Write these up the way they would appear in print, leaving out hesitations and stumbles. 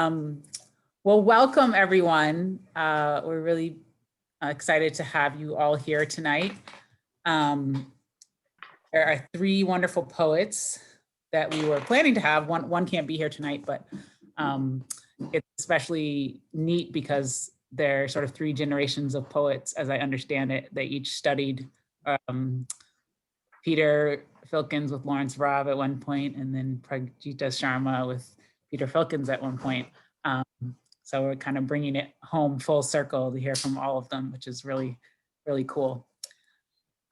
Well, welcome everyone. We're really excited to have you all here tonight. There are three wonderful poets that we were planning to have. One can't be here tonight, but it's especially neat because they're sort of three generations of poets, as I understand it. They each studied Peter Filkins with Lawrence Raab at one point, and then Pragita Sharma with Peter Filkins at one point. So we're kind of bringing it home full circle to hear from all of them, which is really, really cool.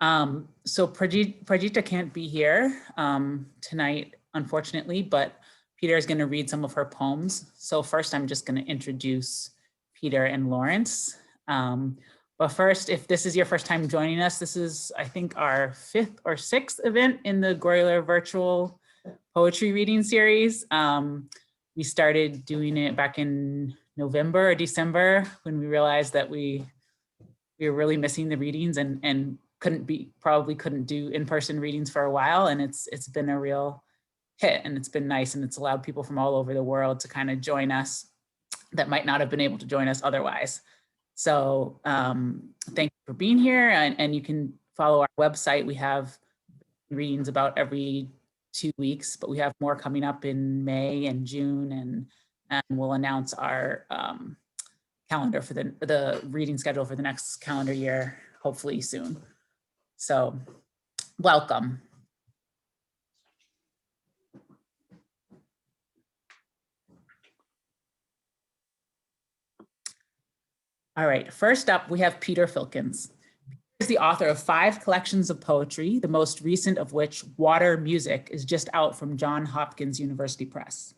So Pragita can't be here tonight, unfortunately, but Peter is going to read some of her poems. So first, I'm just going to introduce Peter and Lawrence. But first, if this is your first time joining us, this is, I think, our 5th or 6th event in the Grolier virtual poetry reading series. We started doing it back in November or December when we realized that we were really missing the readings and probably couldn't do in-person readings for a while. And it's been a real hit, and it's been nice, and it's allowed people from all over the world to kind of join us that might not have been able to join us otherwise. So thank you for being here, and you can follow our website. We have readings about every 2 weeks, but we have more coming up in May and June, and we'll announce our calendar for the reading schedule for the next calendar year, hopefully soon. So welcome. All right, first up, we have Peter Filkins. Peter is the author of 5 collections of poetry, the most recent of which, Water Music, is just out from Johns Hopkins University Press.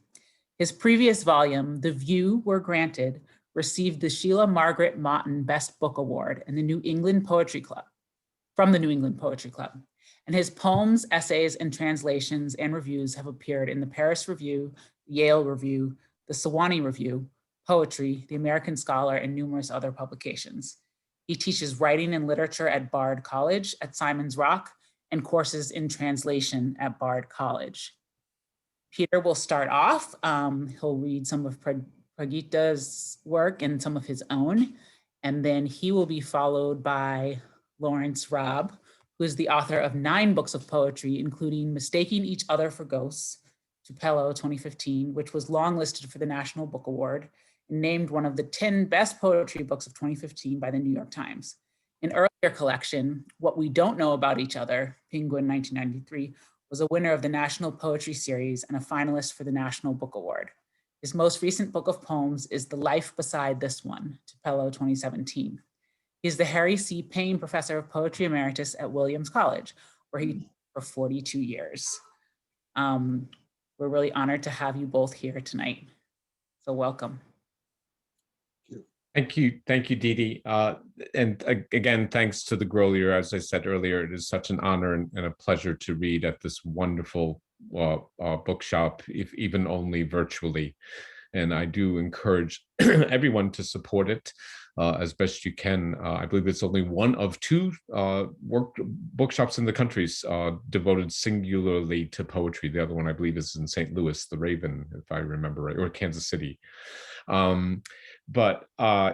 His previous volume, The View Were Granted, received the Sheila Margaret Motton Best Book Award in the New England Poetry Club, from the New England Poetry Club. And his poems, essays, and translations and reviews have appeared in the Paris Review, the Yale Review, the Sewanee Review, Poetry, the American Scholar, and numerous other publications. He teaches writing and literature at Bard College at Simon's Rock and courses in translation at Bard College. Peter will start off. He'll read some of Pragita's work and some of his own, and then he will be followed by Lawrence Raab, who is the author of 9 books of poetry, including Mistaking Each Other for Ghosts, Tupelo 2015, which was longlisted for the National Book Award, and named one of the 10 best poetry books of 2015 by the New York Times. An earlier collection, What We Don't Know About Each Other, Penguin 1993, was a winner of the National Poetry Series and a finalist for the National Book Award. His most recent book of poems is The Life Beside This One, Tupelo 2017. He is the Harry C. Payne Professor of Poetry Emeritus at Williams College, where he taught for 42 years. We're really honored to have you both here tonight. So welcome. Thank you, Didi. And again, thanks to the Grolier. As I said earlier, it is such an honor and a pleasure to read at this wonderful bookshop, if even only virtually. And I do encourage everyone to support it as best you can. I believe it's only one of 2 bookshops in the countries devoted singularly to poetry. The other one, I believe, is in St. Louis, the Raven, if I remember right, or Kansas City. But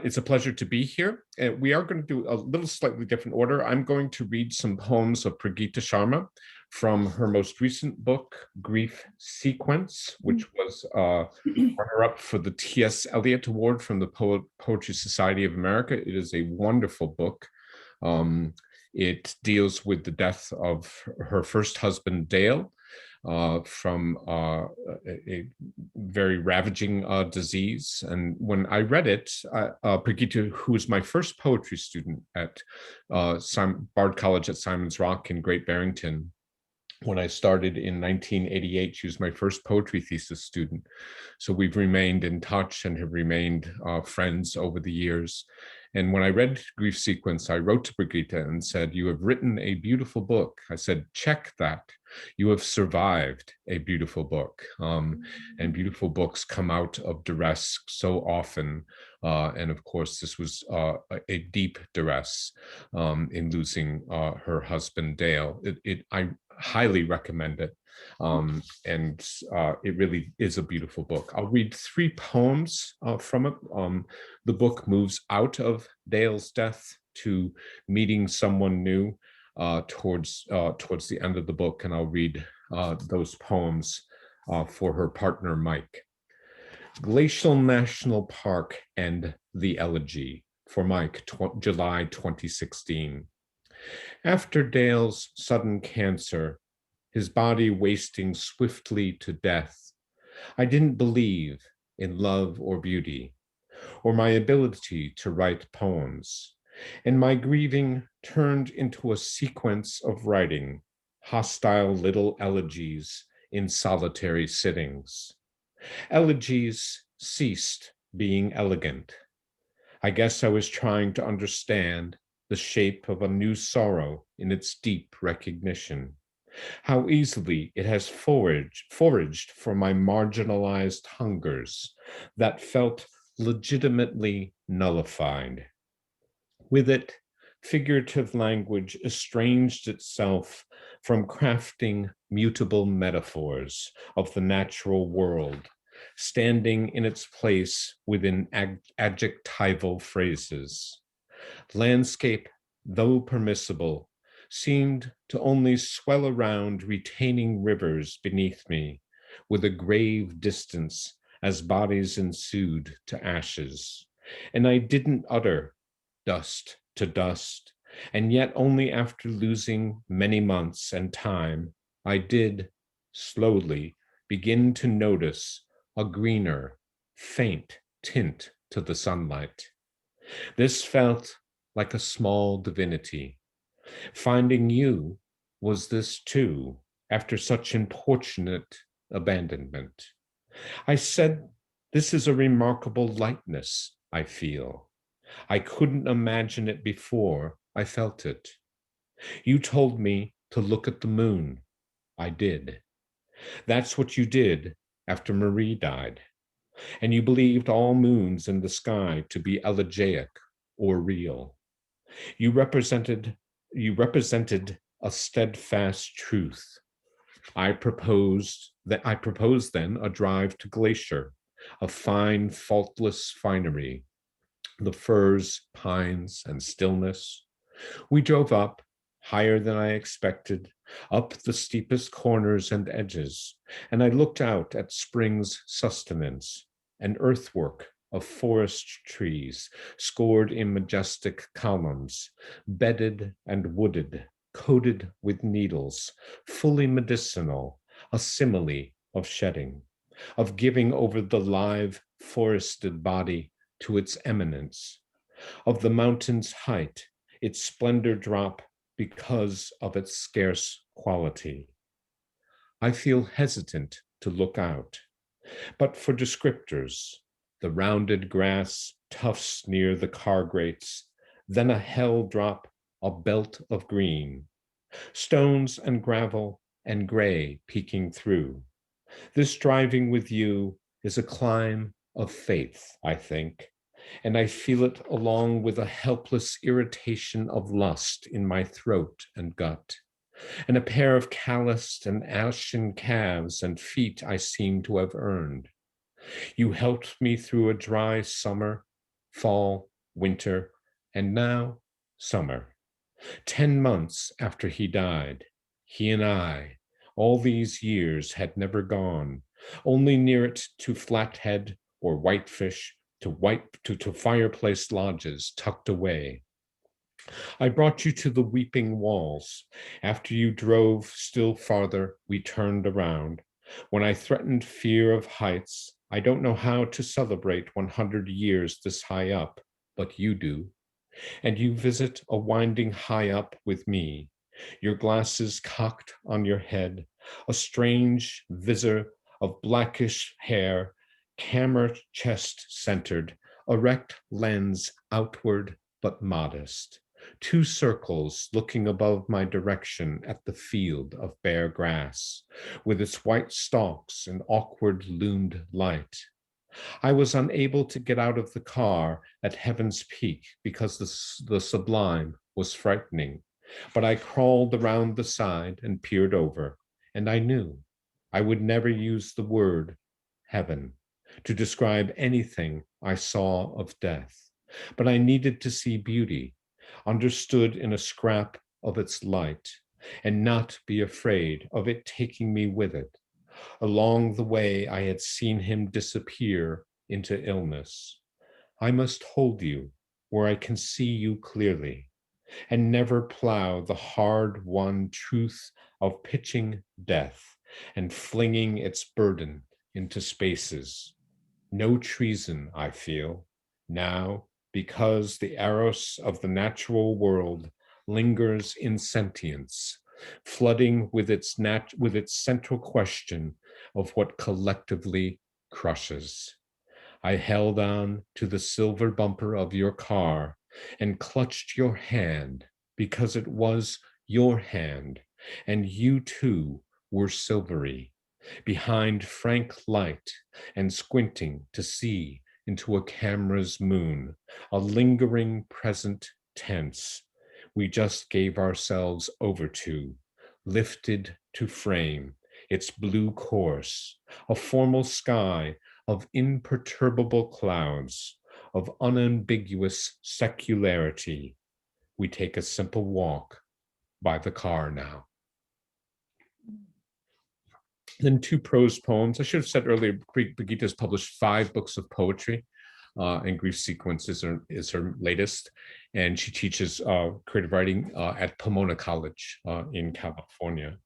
it's a pleasure to be here. And we are going to do a little slightly different order. I'm going to read some poems of Pragita Sharma from her most recent book, Grief Sequence, which was runner-up for the T.S. Eliot Award from the Poetry Society of America. It is a wonderful book. It deals with the death of her first husband, Dale, from a very ravaging disease. And when I read it, Pragita, who was my first poetry student at Bard College at Simon's Rock in Great Barrington, when I started in 1988, she was my first poetry thesis student. So we've remained in touch and have remained friends over the years. And when I read Grief Sequence, I wrote to Pragita and said, "You have written a beautiful book." I said, "Check that. You have survived a beautiful book." And beautiful books come out of duress so often. And of course, this was a deep duress in losing her husband, Dale. I highly recommend it. It really is a beautiful book. I'll read 3 poems from it. The book moves out of Dale's death to meeting someone new towards the end of the book, and I'll read those poems for her partner, Mike. Glacial National Park and the Elegy for Mike, July 2016. After Dale's sudden cancer, his body wasting swiftly to death, I didn't believe in love or beauty, or my ability to write poems, and my grieving turned into a sequence of writing, hostile little elegies in solitary sittings. Elegies ceased being elegant. I guess I was trying to understand the shape of a new sorrow in its deep recognition, how easily it has foraged for my marginalized hungers that felt legitimately nullified. With it, figurative language estranged itself from crafting mutable metaphors of the natural world, standing in its place within adjectival phrases. Landscape, though permissible, seemed to only swell around retaining rivers beneath me with a grave distance as bodies ensued to ashes. And I didn't utter dust to dust, and yet only after losing many months and time, I did slowly begin to notice a greener, faint tint to the sunlight. This felt like a small divinity. Finding you was this too, after such importunate abandonment. I said, this is a remarkable lightness I feel. I couldn't imagine it before I felt it. You told me to look at the moon. I did. That's what you did after Marie died. And you believed all moons in the sky to be elegiac or real. You represented a steadfast truth. I proposed then a drive to Glacier, a fine, faultless finery, the firs, pines, and stillness. We drove up, higher than I expected, up the steepest corners and edges, and I looked out at spring's sustenance, an earthwork of forest trees, scored in majestic columns, bedded and wooded, coated with needles, fully medicinal, a simile of shedding, of giving over the live forested body to its eminence, of the mountain's height, its splendor drop because of its scarce quality. I feel hesitant to look out, but for descriptors, the rounded grass tufts near the car grates, then a hell drop, a belt of green, stones and gravel and gray peeking through. This driving with you is a climb of faith, I think, and I feel it along with a helpless irritation of lust in my throat and gut, and a pair of calloused and ashen calves and feet I seem to have earned. You helped me through a dry summer, fall, winter, and now summer. 10 months after he died, he and I, all these years, had never gone, only near it to Flathead or Whitefish, to fireplace lodges tucked away. I brought you to the weeping walls. After you drove still farther, we turned around. When I threatened fear of heights, I don't know how to celebrate 100 years this high up, but you do. And you visit a winding high up with me, your glasses cocked on your head, a strange visor of blackish hair, camera chest centered, erect lens outward but modest. 2 circles looking above my direction at the field of bare grass, with its white stalks and awkward loomed light. I was unable to get out of the car at Heaven's Peak because the sublime was frightening, but I crawled around the side and peered over, and I knew I would never use the word heaven to describe anything I saw of death, but I needed to see beauty, understood in a scrap of its light, and not be afraid of it taking me with it. Along the way, I had seen him disappear into illness. I must hold you where I can see you clearly, and never plow the hard-won truth of pitching death and flinging its burden into spaces. No treason, I feel, now, because the eros of the natural world lingers in sentience, flooding with its central question of what collectively crushes. I held on to the silver bumper of your car and clutched your hand because it was your hand, and you too were silvery, behind frank light and squinting to see into a camera's moon, a lingering present tense we just gave ourselves over to, lifted to frame its blue course, a formal sky of imperturbable clouds, of unambiguous secularity. We take a simple walk by the car now. Then 2 prose poems. I should have said earlier, Brigitte has published 5 books of poetry, and Grief Sequence is her latest. And she teaches creative writing at Pomona College in California.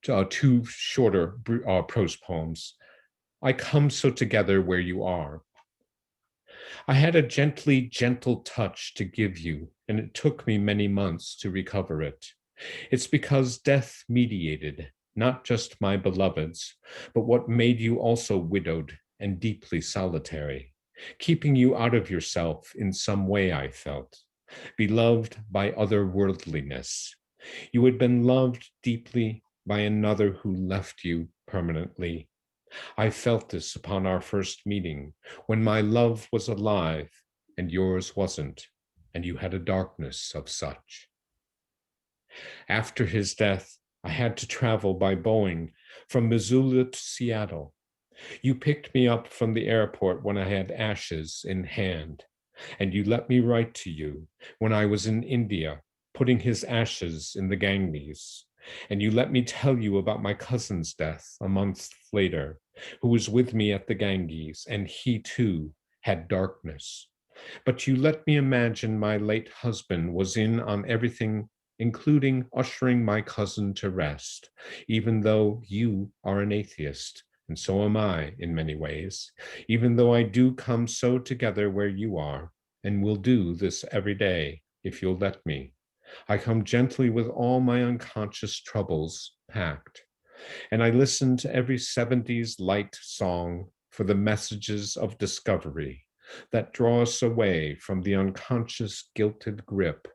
2 shorter prose poems. I come so together where you are. I had a gentle touch to give you, and it took me many months to recover it. It's because death mediated, not just my beloveds, but what made you also widowed and deeply solitary, keeping you out of yourself in some way, I felt, beloved by otherworldliness. You had been loved deeply by another who left you permanently. I felt this upon our first meeting, when my love was alive and yours wasn't, and you had a darkness of such. After his death, I had to travel by Boeing from Missoula to Seattle. You picked me up from the airport when I had ashes in hand, and you let me write to you when I was in India, putting his ashes in the Ganges. And you let me tell you about my cousin's death a month later, who was with me at the Ganges, and he too had darkness. But you let me imagine my late husband was in on everything, including ushering my cousin to rest, even though you are an atheist, and so am I in many ways, even though I do come so together where you are, and will do this every day, if you'll let me. I come gently with all my unconscious troubles packed, and I listen to every 70s light song for the messages of discovery that draw us away from the unconscious guilted grip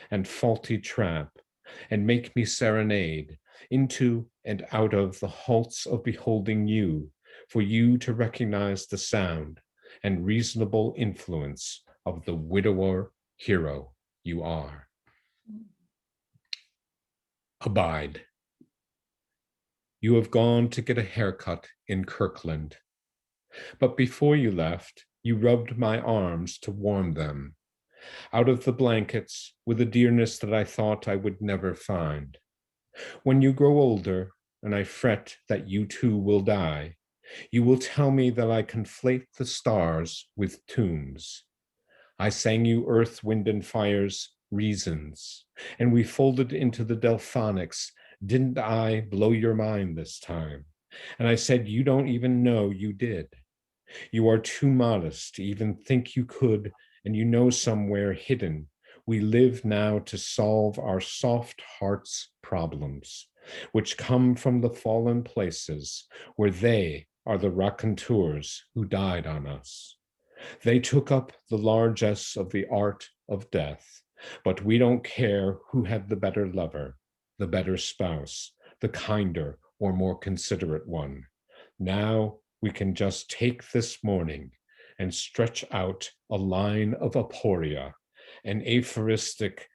and faulty trap, and make me serenade into and out of the halts of beholding you, for you to recognize the sound and reasonable influence of the widower hero you are. Abide. You have gone to get a haircut in Kirkland, but before you left, you rubbed my arms to warm them, out of the blankets with a dearness that I thought I would never find. When you grow older, and I fret that you too will die, you will tell me that I conflate the stars with tunes. I sang you Earth, Wind, and Fire's reasons, and we folded into the Delphonics. Didn't I blow your mind this time? And I said, you don't even know you did. You are too modest to even think you could, and you know somewhere hidden we live now to solve our soft hearts' problems, which come from the fallen places where they are the raconteurs who died on us. They took up the largesse of the art of death, but we don't care who had the better lover, the better spouse, the kinder or more considerate one. Now we can just take this morning and stretch out a line of aporia, an aphoristic,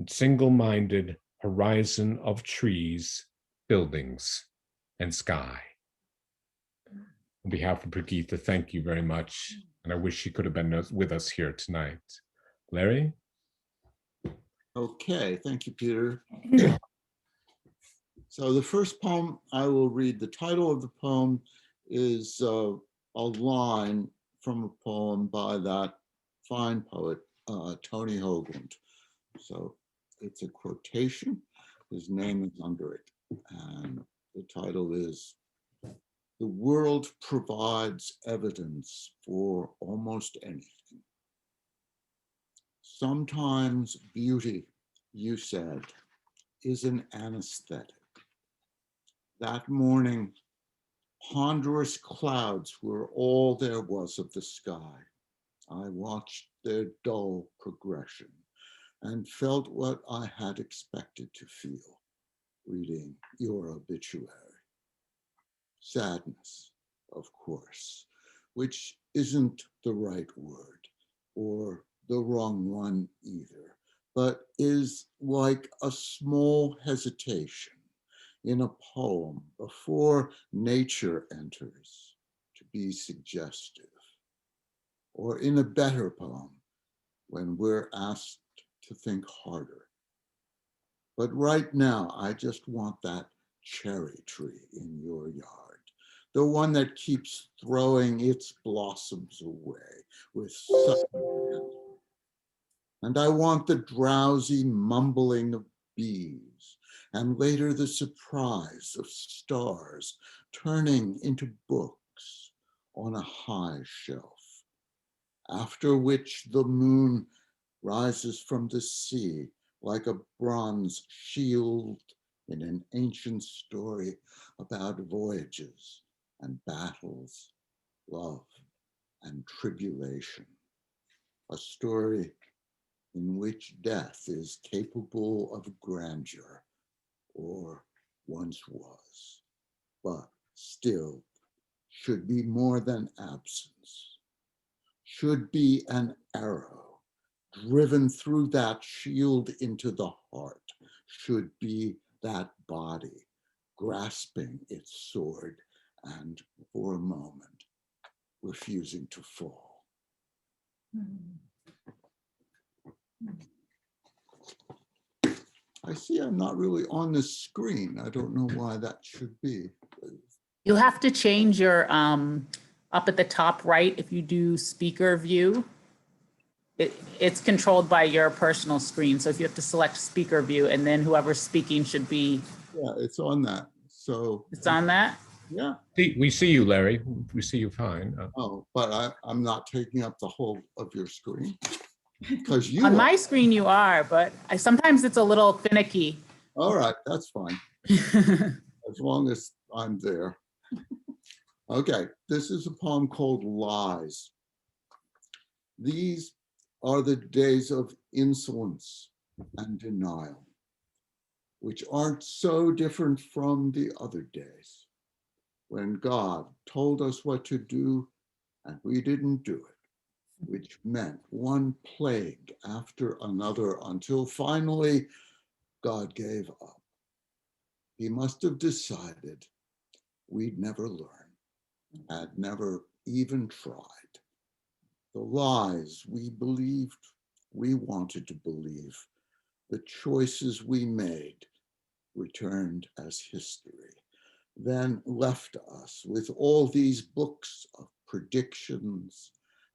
single-minded horizon of trees, buildings, and sky. On behalf of Brigitte, thank you very much. And I wish she could have been with us here tonight. Larry? Okay, thank you, Peter. So the first poem I will read, the title of the poem is a line from a poem by that fine poet, Tony Hoagland. So it's a quotation. His name is under it. And the title is, "The world provides evidence for almost anything. Sometimes beauty, you said, is an anesthetic. That morning, ponderous clouds were all there was of the sky. I watched their dull progression and felt what I had expected to feel reading your obituary. Sadness, of course, which isn't the right word or the wrong one either, but is like a small hesitation in a poem before nature enters to be suggestive, or in a better poem when we're asked to think harder. But right now, I just want that cherry tree in your yard, the one that keeps throwing its blossoms away with such abandon. And I want the drowsy mumbling of bees, and later the surprise of stars turning into books on a high shelf, after which the moon rises from the sea like a bronze shield in an ancient story about voyages and battles, love and tribulation, a story in which death is capable of grandeur, or once was, but still should be more than absence, should be an arrow driven through that shield into the heart, should be that body grasping its sword and for a moment refusing to fall. I see I'm not really on the screen. I don't know why that should be. You'll have to change your, up at the top right, if you do speaker view, it's controlled by your personal screen. So if you have to select speaker view, and then whoever's speaking should be. Yeah, it's on that. So It's on that? yeah. We see you, Larry. We see you fine. Oh, but I'm not taking up the whole of your screen. Because you On are. my screen you are, but sometimes it's a little finicky. All right, that's fine. As long as I'm there. Okay, this is a poem called Lies. These are the days of insolence and denial, which aren't so different from the other days when God told us what to do and we didn't do it, which meant one plague after another until finally God gave up. He must have decided we'd never learn, had never even tried. The lies we believed, we wanted to believe, the choices we made returned as history, then left us with all these books of predictions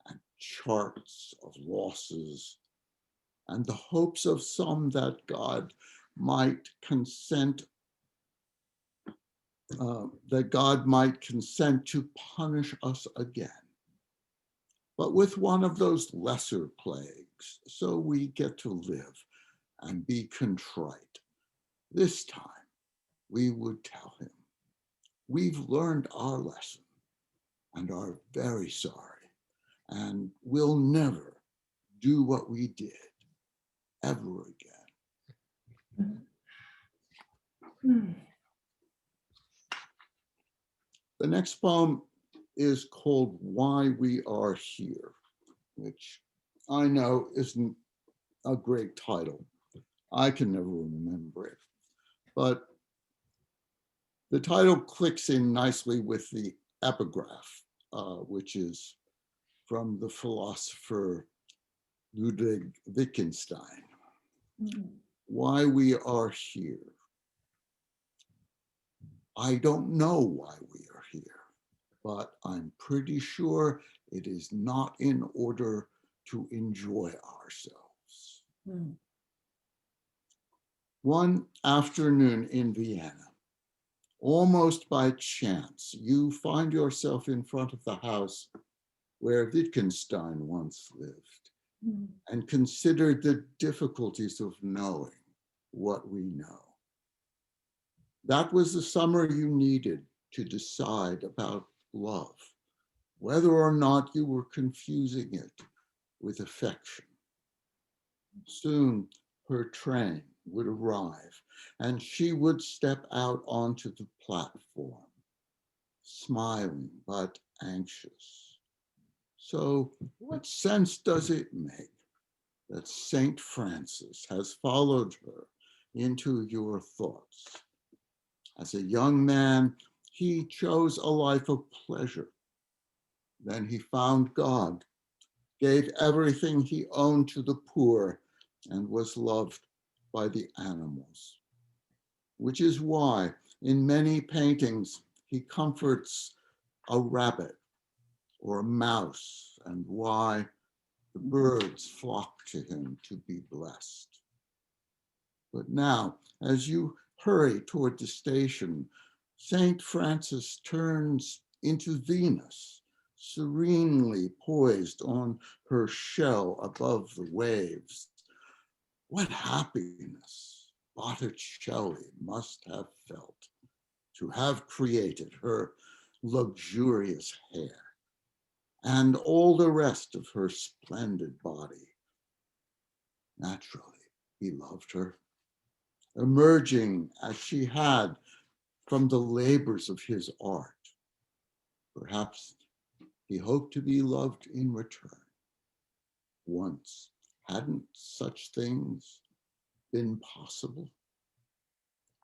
and charts of losses, and the hopes of some that God might consent to punish us again, but with one of those lesser plagues, so we get to live and be contrite. This time, we would tell him, we've learned our lesson and are very sorry, and will never do what we did ever again. The next poem is called Why We Are Here, which I know isn't a great title. I can never remember it, but the title clicks in nicely with the epigraph which is from the philosopher Ludwig Wittgenstein. Why we are here. I don't know why we are here, but I'm pretty sure it is not in order to enjoy ourselves. One afternoon in Vienna, almost by chance, you find yourself in front of the house where Wittgenstein once lived and considered the difficulties of knowing what we know. That was the summer you needed to decide about love, whether or not you were confusing it with affection. Soon her train would arrive and she would step out onto the platform, smiling but anxious. So what sense does it make that Saint Francis has followed her into your thoughts? As a young man, he chose a life of pleasure. Then he found God, gave everything he owned to the poor, and was loved by the animals. Which is why in many paintings, he comforts a rabbit or a mouse, and why the birds flock to him to be blessed. But now, as you hurry toward the station, Saint Francis turns into Venus, serenely poised on her shell above the waves. What happiness Botticelli must have felt to have created her luxurious hair and all the rest of her splendid body. Naturally, he loved her, emerging as she had from the labors of his art. Perhaps he hoped to be loved in return. Once, hadn't such things been possible?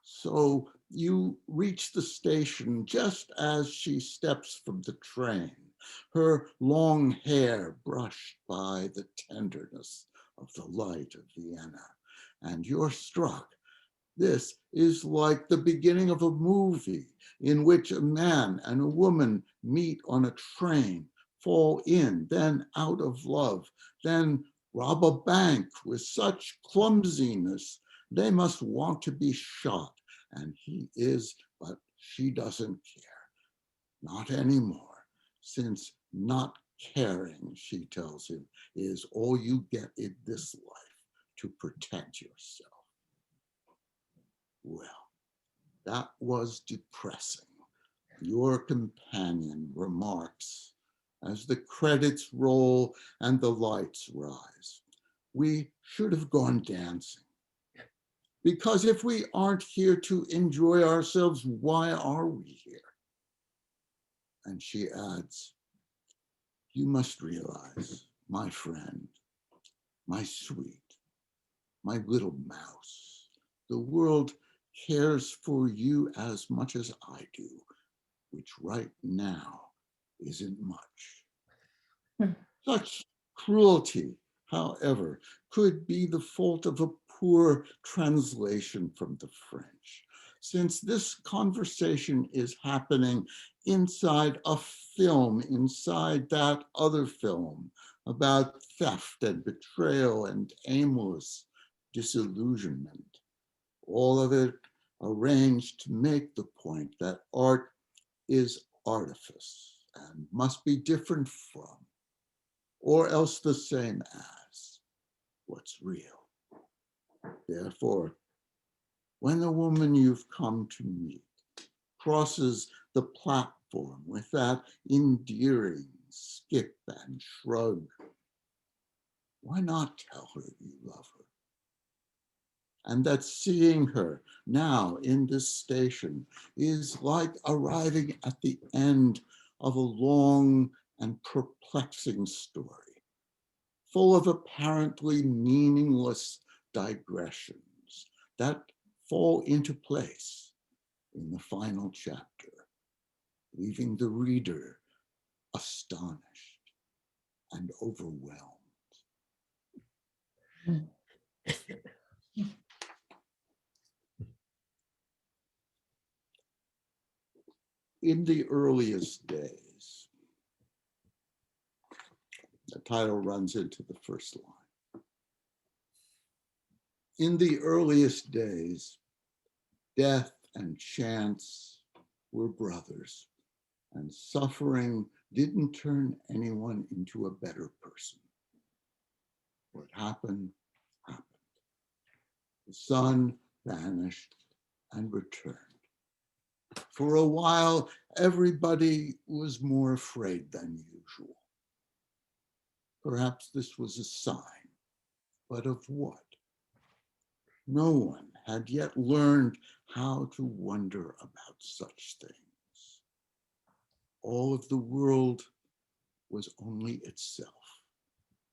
So you reach the station just as she steps from the train, her long hair brushed by the tenderness of the light of Vienna, and you're struck. This is like the beginning of a movie in which a man and a woman meet on a train, fall in, then out of love, then rob a bank with such clumsiness, they must want to be shot. And he is, but she doesn't care. Not anymore, since not caring, she tells him, is all you get in this life to protect yourself. Well, that was depressing. Your companion remarks as the credits roll and the lights rise. We should have gone dancing. Because if we aren't here to enjoy ourselves, why are we here? And she adds, you must realize, my friend, my sweet, my little mouse, the world cares for you as much as I do, which right now isn't much. Such cruelty, however, could be the fault of a poor translation from the French, since this conversation is happening inside a film, inside that other film about theft and betrayal and aimless disillusionment. All of it arranged to make the point that art is artifice and must be different from, or else the same as, what's real. Therefore, when the woman you've come to meet crosses the platform with that endearing skip and shrug, why not tell her you love her? And that seeing her now in this station is like arriving at the end of a long and perplexing story, full of apparently meaningless digressions that fall into place in the final chapter, leaving the reader astonished and overwhelmed. In the earliest days, the title runs into the first line. In the earliest days, death and chance were brothers, and suffering didn't turn anyone into a better person. What happened, happened. The sun vanished and returned. For a while, everybody was more afraid than usual. Perhaps this was a sign, but of what? No one had yet learned how to wonder about such things. All of the world was only itself.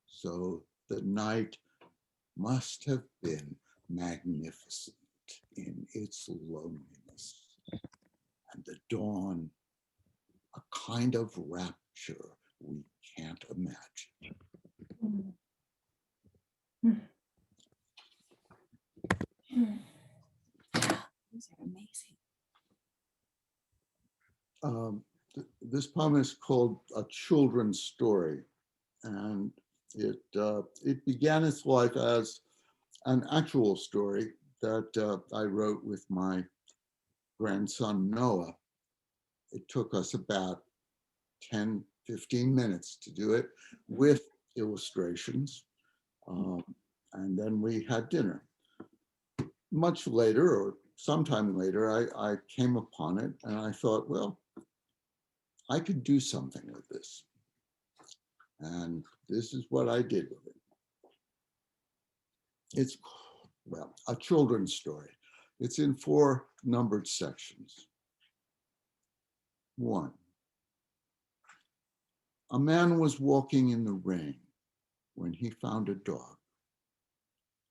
So the night must have been magnificent in its loneliness, and the dawn a kind of rapture we can't imagine. These are amazing. This poem is called A Children's Story, and it began its life as an actual story that I wrote with my grandson Noah. It took us about 10, 15 minutes to do it with illustrations, and then we had dinner. Much later, or sometime later, I came upon it and I thought, well, I could do something with this. And this is what I did with it. It's, well, a children's story. It's in 4 numbered sections. 1. A man was walking in the rain when he found a dog.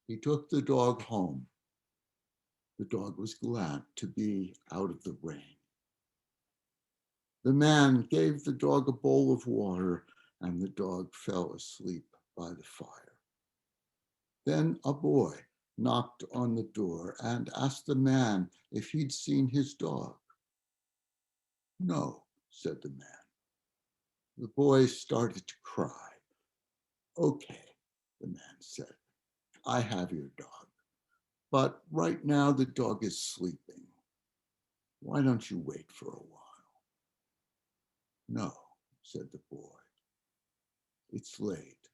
He took the dog home. The dog was glad to be out of the rain. The man gave the dog a bowl of water, and the dog fell asleep by the fire. Then a boy knocked on the door and asked the man if he'd seen his dog. No, said the man. The boy started to cry. Okay, the man said, I have your dog, but right now the dog is sleeping. Why don't you wait for a while? No, said the boy. It's late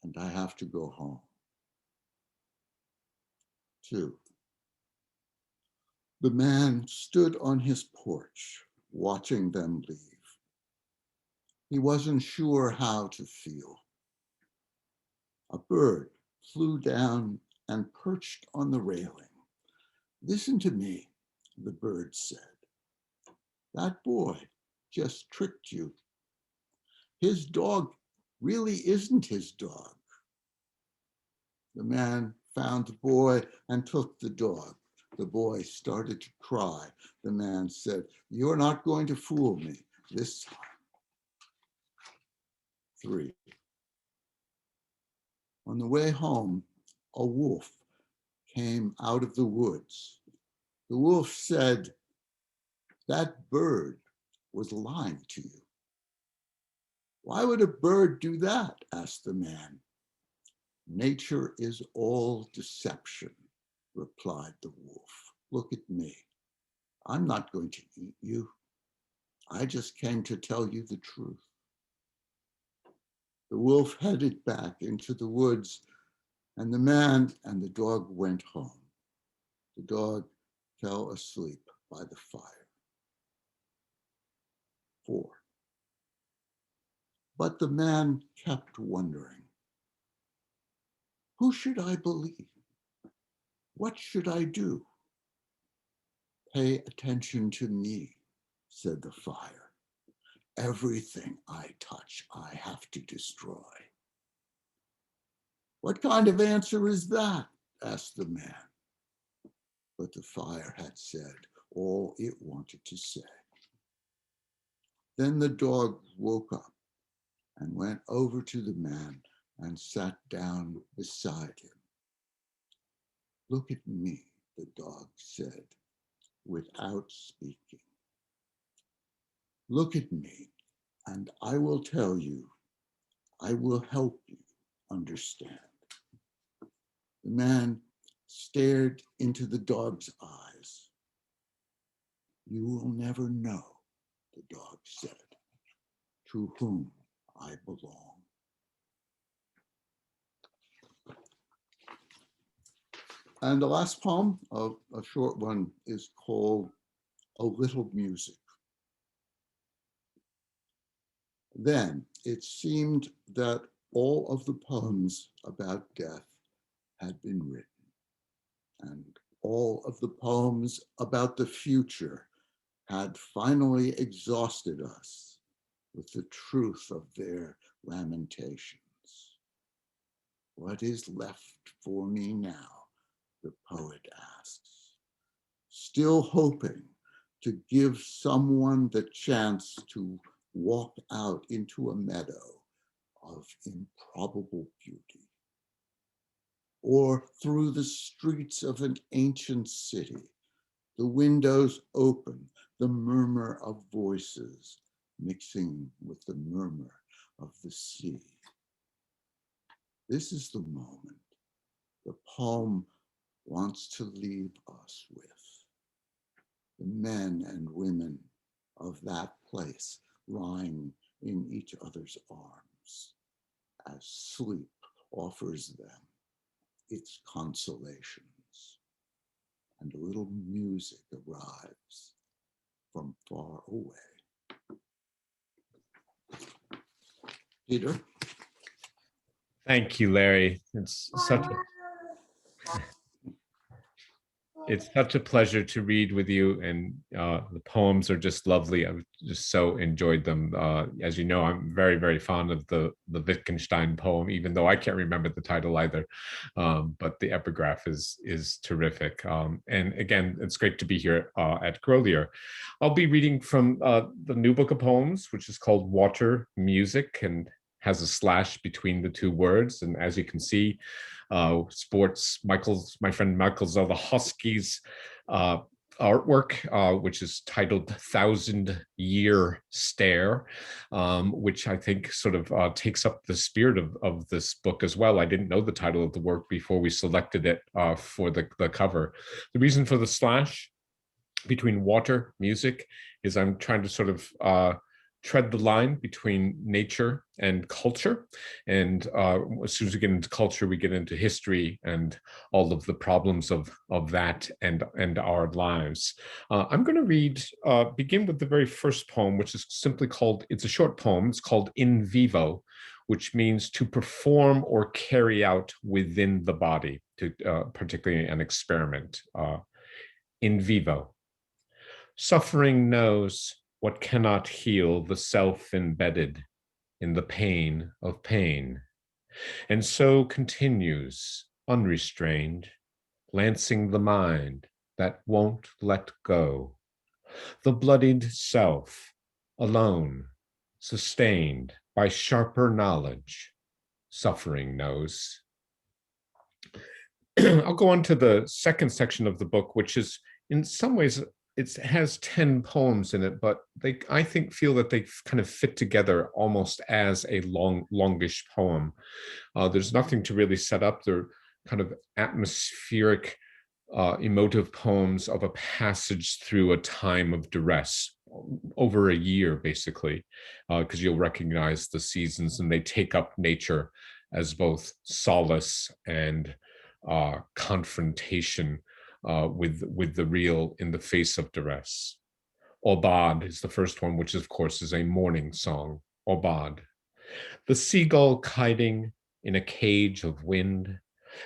and I have to go home. 2. The man stood on his porch watching them leave. He wasn't sure how to feel. A bird flew down and perched on the railing. Listen to me, the bird said. That boy just tricked you. His dog really isn't his dog. The man found the boy and took the dog. The boy started to cry. The man said, you're not going to fool me this time. 3. On the way home, a wolf came out of the woods. The wolf said, that bird was lying to you. Why would a bird do that? Asked the man. Nature is all deception, replied the wolf. Look at me. I'm not going to eat you. I just came to tell you the truth. The wolf headed back into the woods, and the man and the dog went home. The dog fell asleep by the fire. 4. But the man kept wondering, who should I believe? What should I do? Pay attention to me, said the fire. Everything I touch, I have to destroy. What kind of answer is that? Asked the man. But the fire had said all it wanted to say. Then the dog woke up and went over to the man and sat down beside him. "Look at me," the dog said, without speaking. "Look at me, and I will tell you, I will help you understand." The man stared into the dog's eyes. "You will never know," the dog said, "to whom I belong." And the last poem, a short one, is called "A Little Music." Then it seemed that all of the poems about death had been written, and all of the poems about the future had finally exhausted us with the truth of their lamentations. "What is left for me now?" the poet asks, still hoping to give someone the chance to walk out into a meadow of improbable beauty, or through the streets of an ancient city, the windows open, the murmur of voices mixing with the murmur of the sea. This is the moment the poem wants to leave us with. The men and women of that place lying in each other's arms as sleep offers them its consolations, and a little music arrives from far away. Peter? Thank you, Larry. It's such a pleasure to read with you, and the poems are just lovely. I've just so enjoyed them. As you know, I'm very, very fond of the Wittgenstein poem, even though I can't remember the title either. But the epigraph is terrific. And again, it's great to be here at Grolier. I'll be reading from the new book of poems, which is called Water Music, and has a slash between the two words. And as you can see, sports my friend Michael Zalahowski's artwork, which is titled "1,000-Year Stare," which I think sort of takes up the spirit of this book as well. I didn't know the title of the work before we selected it for the cover. The reason for the slash between water music is I'm trying to sort of tread the line between nature and culture. And as soon as we get into culture, we get into history and all of the problems of that and our lives. I'm going to begin with the very first poem, which is simply called, it's a short poem, it's called In Vivo, which means to perform or carry out within the body, particularly an experiment. In vivo. Suffering knows what cannot heal the self embedded in the pain of pain, and so continues unrestrained, lancing the mind that won't let go. The bloodied self, alone, sustained by sharper knowledge, suffering knows. I'll go on to the second section of the book, which is in some ways it has 10 poems in it, but I feel that they kind of fit together almost as a longish poem. There's nothing to really set up. They're kind of atmospheric, emotive poems of a passage through a time of duress, over a year, basically, because you'll recognize the seasons, and they take up nature as both solace and confrontation with the real in the face of duress. Obad is the first one, which of course is a mourning song. Obad. The seagull kiting in a cage of wind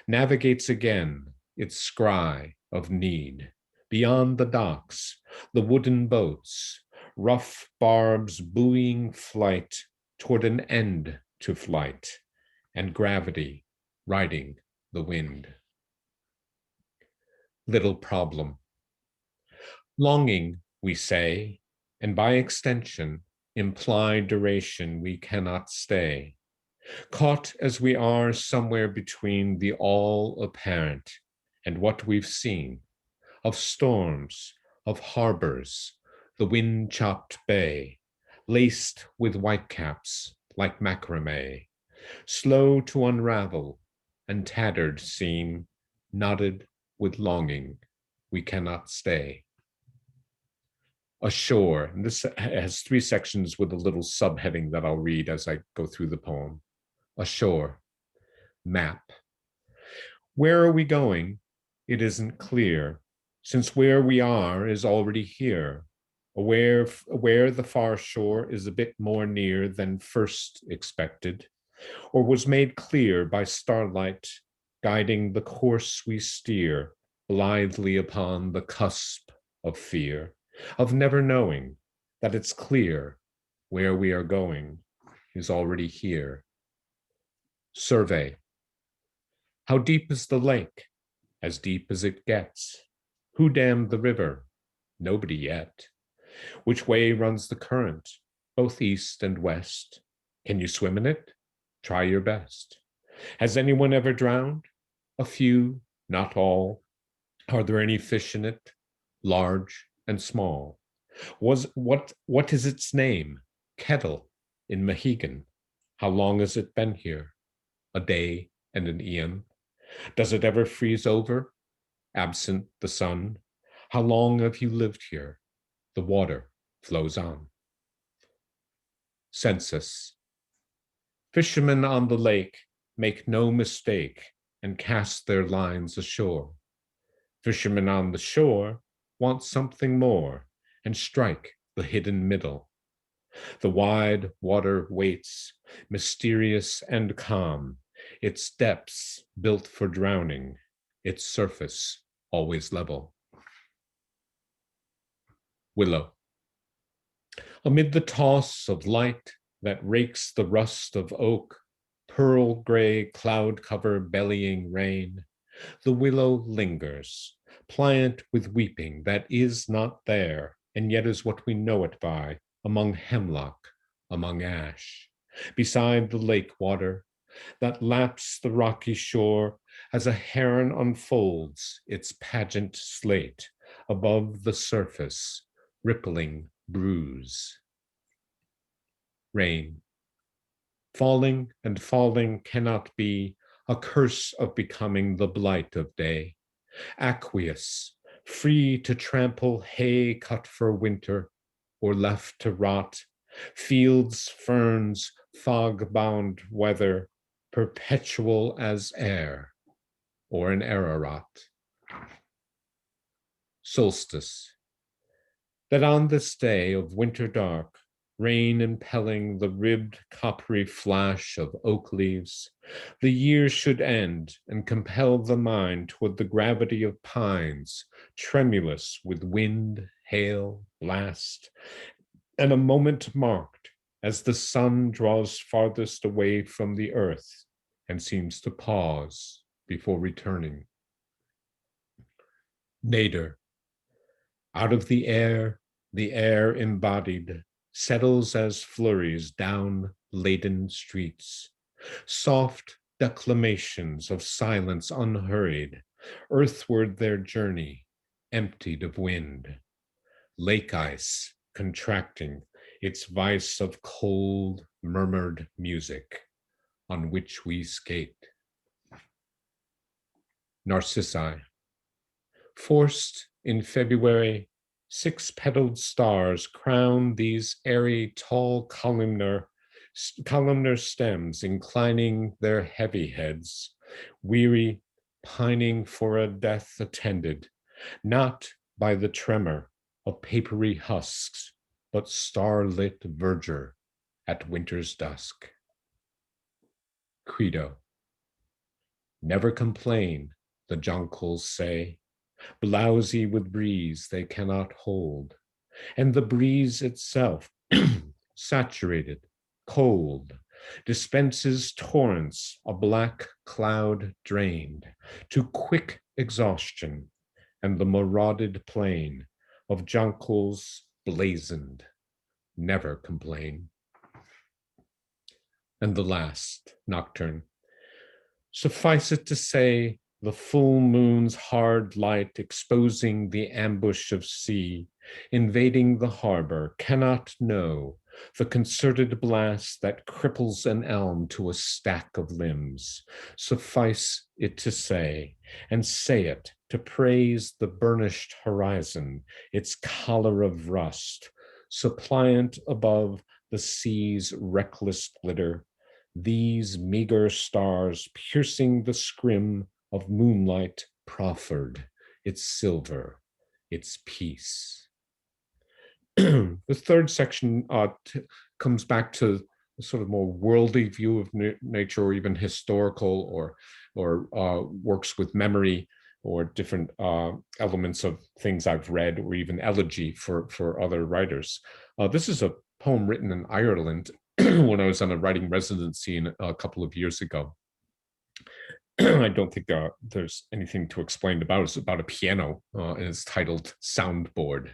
navigates again its scry of need. Beyond the docks, the wooden boats, rough barbs buoying flight toward an end to flight, and gravity riding the wind. Little problem. Longing, we say, and by extension, imply duration we cannot stay, caught as we are somewhere between the all apparent and what we've seen of storms, of harbors, the wind-chopped bay, laced with whitecaps like macrame, slow to unravel and tattered seem, knotted with longing we cannot stay. Ashore, and this has 3 sections with a little subheading that I'll read as I go through the poem. Ashore, map. Where are we going? It isn't clear, since where we are is already here. Where the far shore is a bit more near than first expected, or was made clear by starlight, guiding the course we steer blithely upon the cusp of fear, of never knowing that it's clear where we are going is already here. Survey. How deep is the lake? As deep as it gets. Who dammed the river? Nobody yet. Which way runs the current? Both east and west. Can you swim in it? Try your best. Has anyone ever drowned? A few, not all. Are there any fish in it? Large and small. What is its name? Kettle in Mohegan. How long has it been here? A day and an eon. Does it ever freeze over? Absent the sun. How long have you lived here? The water flows on. Census. Fishermen on the lake make no mistake and cast their lines ashore. Fishermen on the shore want something more and strike the hidden middle. The wide water waits, mysterious and calm, its depths built for drowning, its surface always level. Willow. Amid the toss of light that rakes the rust of oak, pearl gray cloud cover bellying rain, the willow lingers, pliant with weeping that is not there, and yet is what we know it by, among hemlock, among ash, beside the lake water that laps the rocky shore as a heron unfolds its pageant slate above the surface, rippling bruise. Rain. Falling and falling cannot be a curse of becoming the blight of day. Aqueous, free to trample hay cut for winter or left to rot, fields, ferns, fog-bound weather, perpetual as air or an Ararat. Solstice. That on this day of winter dark, rain impelling the ribbed coppery flash of oak leaves, the year should end and compel the mind toward the gravity of pines, tremulous with wind, hail, blast, and a moment marked as the sun draws farthest away from the earth and seems to pause before returning. Nadir. Out of the air embodied, settles as flurries down laden streets, soft declamations of silence unhurried, earthward their journey, emptied of wind, lake ice contracting its vice of cold, murmured music on which we skate. Narcissi. Forced in February, 6-petaled stars crown these airy, tall columnar stems, inclining their heavy heads, weary, pining for a death attended, not by the tremor of papery husks, but starlit verdure at winter's dusk. Credo. Never complain, the jonquils say, blousy with breeze they cannot hold, and the breeze itself, saturated, cold, dispenses torrents a black cloud drained to quick exhaustion, and the marauded plain of jonquils blazoned, never complain. And the last nocturne. Suffice it to say, the full moon's hard light exposing the ambush of sea, invading the harbor, cannot know the concerted blast that cripples an elm to a stack of limbs. Suffice it to say, and say it to praise the burnished horizon, its collar of rust, suppliant above the sea's reckless glitter, these meager stars piercing the scrim of moonlight proffered, its silver, its peace. The third section comes back to a sort of more worldly view of nature, or even historical, or works with memory, or different elements of things I've read, or even elegy for other writers. This is a poem written in Ireland when I was on a writing residency a couple of years ago. I don't think there's anything to explain about it. It's about a piano, and it's titled Soundboard.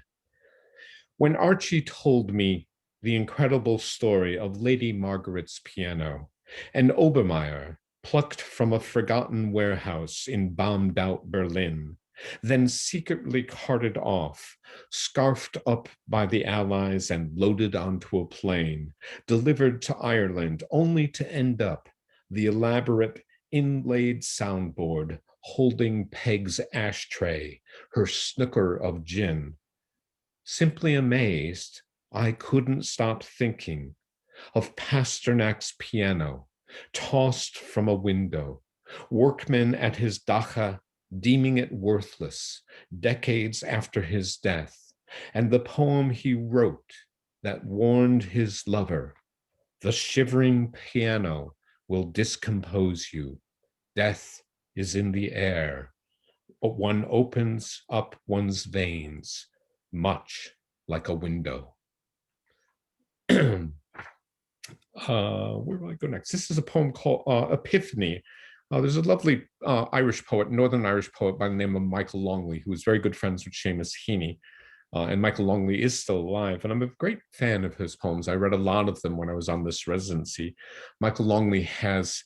When Archie told me the incredible story of Lady Margaret's piano, an Obermeyer plucked from a forgotten warehouse in bombed-out Berlin, then secretly carted off, scarfed up by the Allies and loaded onto a plane, delivered to Ireland, only to end up the elaborate inlaid soundboard holding Peg's ashtray, her snooker of gin. Simply amazed, I couldn't stop thinking of Pasternak's piano, tossed from a window, workmen at his dacha deeming it worthless decades after his death, and the poem he wrote that warned his lover, the shivering piano will discompose you. Death is in the air. One opens up one's veins, much like a window. Where do I go next? This is a poem called Epiphany. There's a lovely Irish poet, Northern Irish poet by the name of Michael Longley, who was very good friends with Seamus Heaney. And Michael Longley is still alive, and I'm a great fan of his poems. I read a lot of them when I was on this residency. Michael Longley has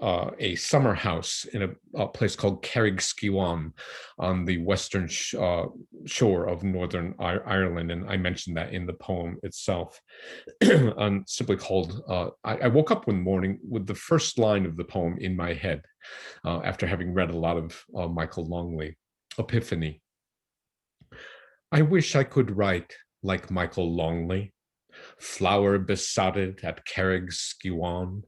a summer house in a place called Carrigskeewan on the western shore of Northern Ireland, and I mentioned that in the poem itself. Simply called, I woke up one morning with the first line of the poem in my head after having read a lot of Michael Longley, Epiphany. I wish I could write like Michael Longley, flower besotted at Carrigskeewan,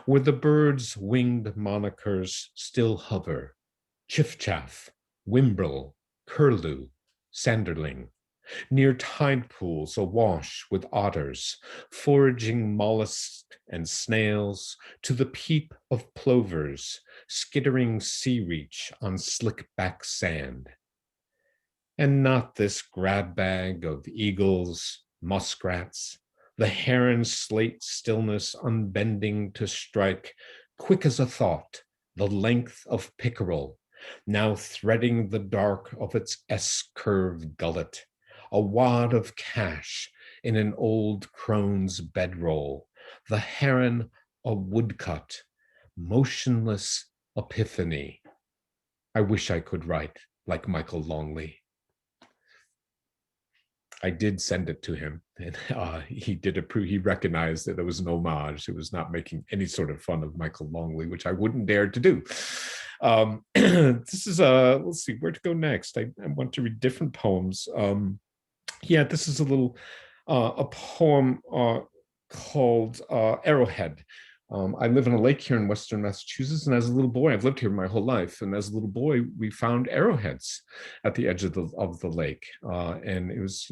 where the birds' winged monikers still hover, chiffchaff, wimbrel, curlew, sanderling, near tide pools awash with otters, foraging mollusks and snails, to the peep of plovers, skittering sea reach on slick-back sand. And not this grab bag of eagles, muskrats, the heron's slate stillness unbending to strike, quick as a thought, the length of pickerel, now threading the dark of its S-curve gullet, a wad of cash in an old crone's bedroll, the heron a woodcut, motionless epiphany. I wish I could write like Michael Longley. I did send it to him, and he did approve. He recognized that it was an homage. It was not making any sort of fun of Michael Longley, which I wouldn't dare to do. This is let's see where to go next. I want to read different poems. Yeah, this is a poem called Arrowhead. I live in a lake here in Western Massachusetts, and as a little boy, I've lived here my whole life. And as a little boy, we found arrowheads at the edge of the lake, and it was,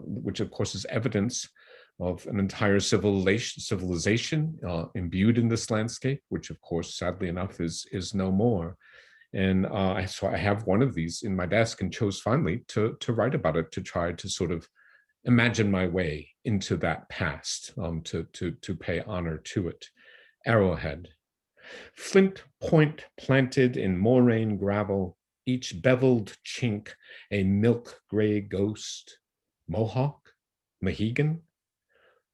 which of course is evidence of an entire civilization imbued in this landscape, which of course, sadly enough, is no more. And so I have one of these in my desk, and chose finally to write about it, to try to sort of imagine my way into that past, to pay honor to it. Arrowhead. Flint point planted in moraine gravel, each beveled chink a milk gray ghost. Mohawk? Mohegan?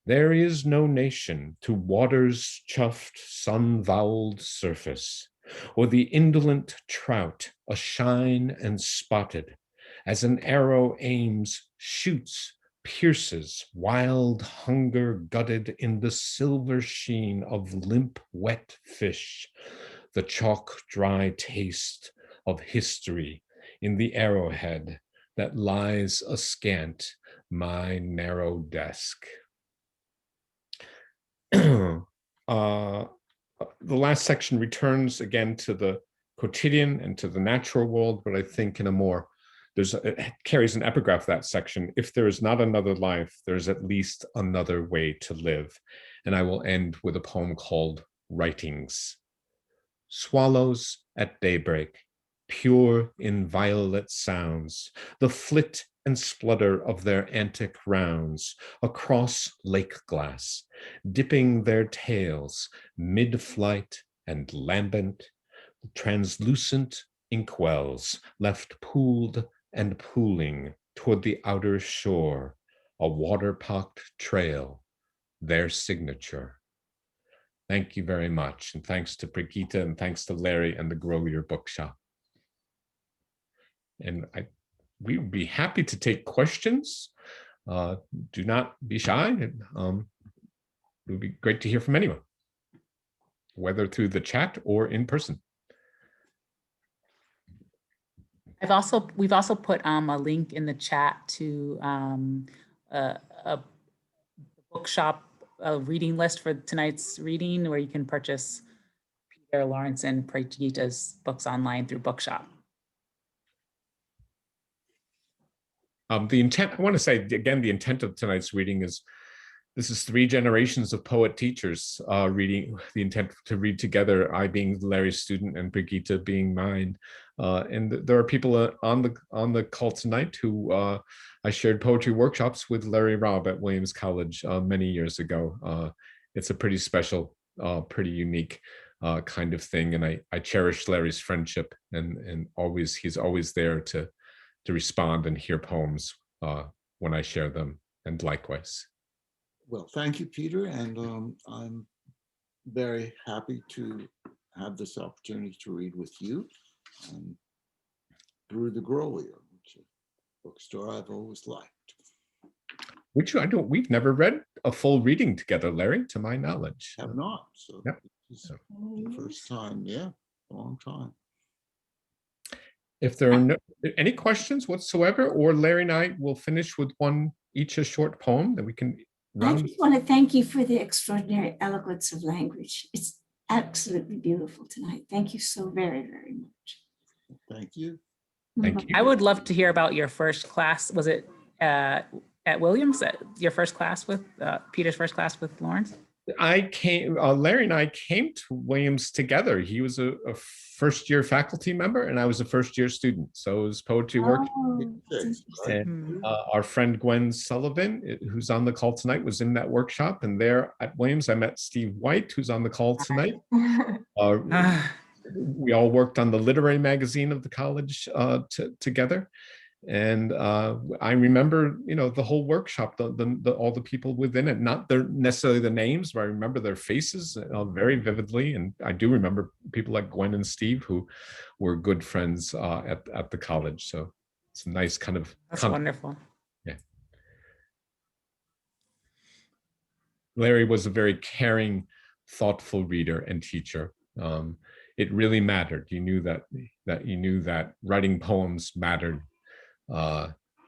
There is no nation to water's chuffed, sun-voweled surface, or the indolent trout, ashine and spotted, as an arrow aims, shoots, pierces, wild hunger gutted in the silver sheen of limp, wet fish, the chalk dry taste of history in the arrowhead that lies askant my narrow desk. The last section returns again to the quotidian and to the natural world, but I think in a more, it carries an epigraph, that section. If there is not another life, there's at least another way to live. And I will end with a poem called Writings. Swallows at daybreak, pure in violet sounds, the flit and splutter of their antic rounds across lake glass, dipping their tails mid-flight and lambent, translucent inkwells left pooled and pooling toward the outer shore, a water-pocked trail, their signature. Thank you very much. And thanks to Brigitte and thanks to Larry and the Grolier Bookshop. And we would be happy to take questions. Do not be shy. It would be great to hear from anyone, whether through the chat or in person. We've also put a link in the chat to a bookshop reading list for tonight's reading, where you can purchase Peter, Lawrence, and Brigitte's books online through Bookshop. The intent, I want to say again, the intent of tonight's reading is, this is 3 generations of poet teachers reading, the intent to read together, I being Larry's student and Brigitte being mine. And there are people on the call tonight who I shared poetry workshops with Larry Raab at Williams College many years ago. It's a pretty special, pretty unique kind of thing. And I cherish Larry's friendship, and he's always there to respond and hear poems when I share them, and likewise. Well, thank you, Peter, and I'm very happy to have this opportunity to read with you through the Grolier, which is a bookstore I've always liked. Which we've never read a full reading together, Larry, to my knowledge. Have not, so yep. This is the first time, yeah, a long time. If there are any questions whatsoever, or Larry and I will finish with each a short poem that we can round. I just want to thank you for the extraordinary eloquence of language. It's absolutely beautiful tonight. Thank you so very, very much. Thank you. Thank you. I would love to hear about your first class. Was it at Williams, your first class with Peter's first class with Lawrence? Larry and I came to Williams together. He was a first-year faculty member, and I was a first-year student. So it was poetry work. And our friend Gwen Sullivan, who's on the call tonight, was in that workshop. And there at Williams, I met Steve White, who's on the call tonight. We all worked on the literary magazine of the college together. And I remember, the whole workshop, all the people within it, not necessarily the names, but I remember their faces very vividly. And I do remember people like Gwen and Steve, who were good friends at the college. So it's a nice kind of— That's wonderful. Yeah. Larry was a very caring, thoughtful reader and teacher. It really mattered. You knew that writing poems mattered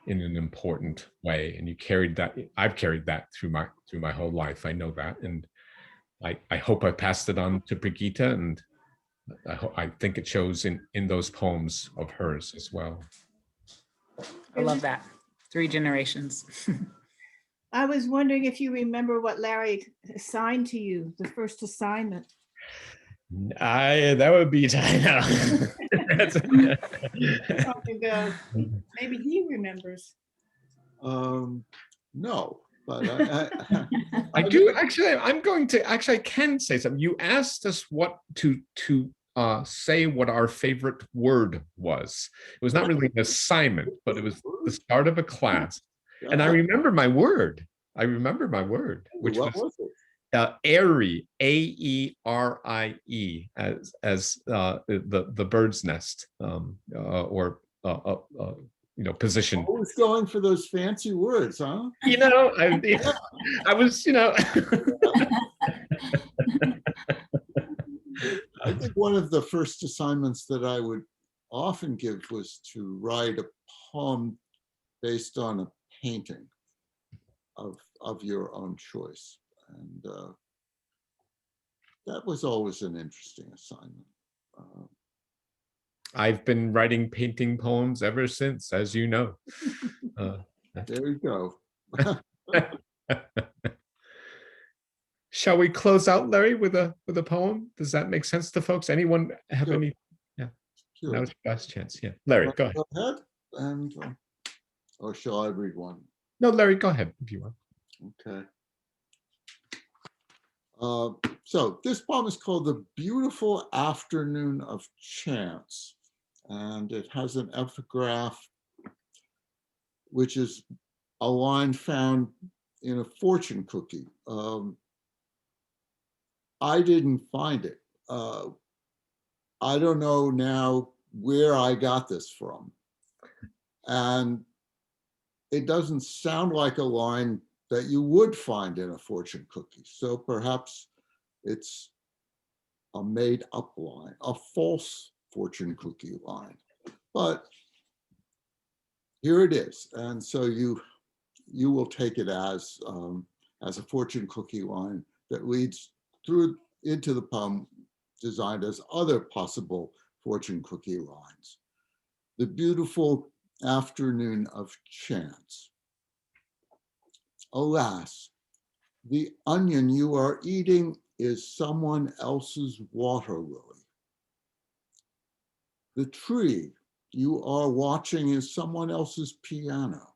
in an important way, and you carried that. I've carried that through my whole life. I know that, and I hope I passed it on to Brigitte, and I think it shows in those poems of hers as well. I love that. 3 generations. I was wondering if you remember what Larry assigned to you, the first assignment. That would be time. Maybe he remembers. No, but I do actually. I can say something. You asked us what to say what our favorite word was. It was not really an assignment, but it was the start of a class. And I remember my word. I remember my word, which What was was it? airy, Aerie, as the bird's nest, or position. Always going for those fancy words, huh? I was, I think one of the first assignments that I would often give was to write a poem based on a painting of your own choice. And that was always an interesting assignment. I've been writing painting poems ever since, as you know. There you go. Shall we close out, Larry, with a poem? Does that make sense to folks? Anyone have Sure. any? Yeah, Sure. that was your last chance. Yeah, Larry, go ahead. Go ahead. And or shall I read one? No, Larry, go ahead if you want. Okay. So this poem is called "The Beautiful Afternoon of Chance," and it has an epigraph, which is a line found in a fortune cookie. I didn't find it. I don't know now where I got this from. And it doesn't sound like a line that you would find in a fortune cookie. So perhaps it's a made up line, a false fortune cookie line. But here it is. And so you will take it as a fortune cookie line that leads through into the poem designed as other possible fortune cookie lines. The beautiful afternoon of chance. Alas, the onion you are eating is someone else's water lily. The tree you are watching is someone else's piano,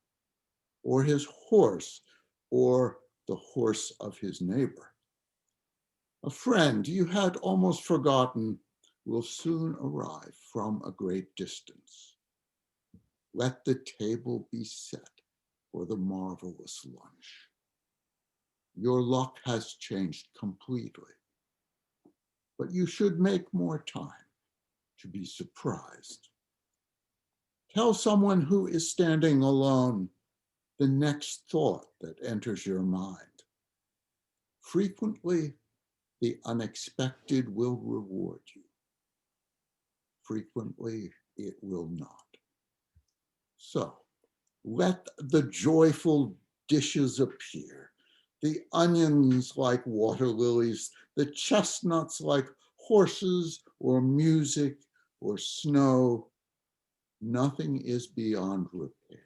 or his horse, or the horse of his neighbor. A friend you had almost forgotten will soon arrive from a great distance. Let the table be set for the marvelous lunch. Your luck has changed completely, but you should make more time to be surprised. Tell someone who is standing alone the next thought that enters your mind. Frequently, the unexpected will reward you. Frequently, it will not. So, let the joyful dishes appear, the onions like water lilies, the chestnuts like horses or music or snow. Nothing is beyond repair.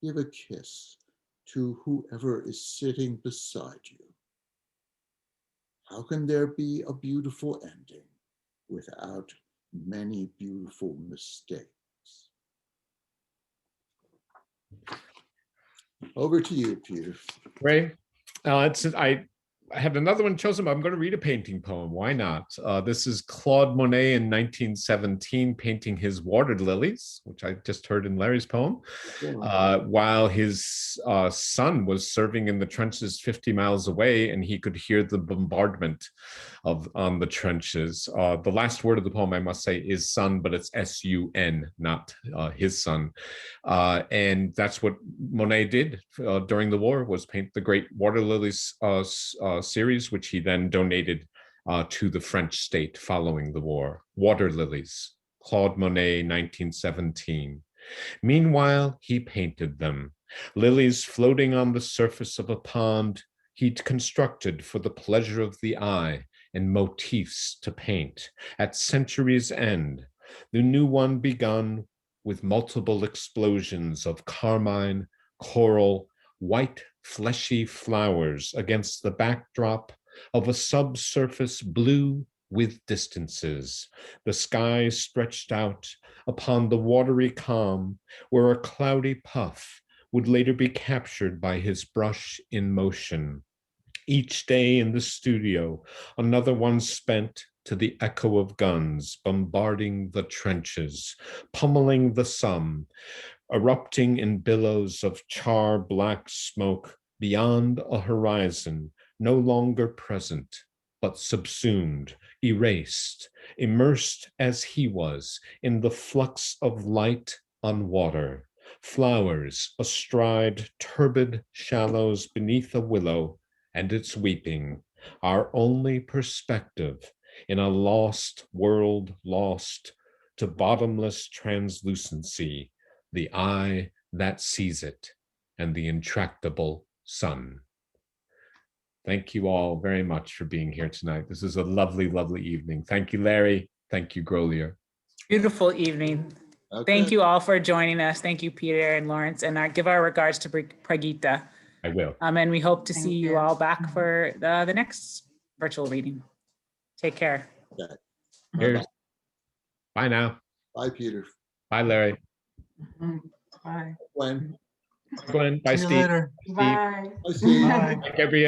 Give a kiss to whoever is sitting beside you. How can there be a beautiful ending without many beautiful mistakes? Over to you, Peter. Ray, I have another one chosen, but I'm going to read a painting poem. Why not? This is Claude Monet in 1917 painting his water lilies, which I just heard in Larry's poem, while his son was serving in the trenches 50 miles away, and he could hear the bombardment on the trenches. The last word of the poem, I must say, is son, but it's S-U-N, not his son. And that's what Monet did during the war, was paint the great water lilies series, which he then donated to the French state following the war. Water lilies, Claude Monet, 1917. Meanwhile, he painted them, lilies floating on the surface of a pond he'd constructed for the pleasure of the eye, and motifs to paint. At century's end, the new one begun with multiple explosions of carmine, coral, white fleshy flowers against the backdrop of a subsurface blue with distances. The sky stretched out upon the watery calm, where a cloudy puff would later be captured by his brush in motion. Each day in the studio, another one spent to the echo of guns, bombarding the trenches, pummeling the Somme, erupting in billows of char-black smoke beyond a horizon no longer present, but subsumed, erased, immersed as he was in the flux of light on water, flowers astride turbid shallows beneath a willow, and its weeping, our only perspective in a lost world, lost to bottomless translucency, the eye that sees it, and the intractable sun. Thank you all very much for being here tonight. This is a lovely, lovely evening. Thank you, Larry. Thank you, Grolier. Beautiful evening. Okay. Thank you all for joining us. Thank you, Peter and Lawrence, and give our regards to Pragita. I will. And we hope to see Thank you you. all back for the next virtual reading. Take care. Okay. Cheers. Bye now. Bye, Peter. Bye, Larry. Bye. Gwen. Glenn. Bye, See you Steve. later. Steve. Bye. Bye, Steve. Bye. Thank every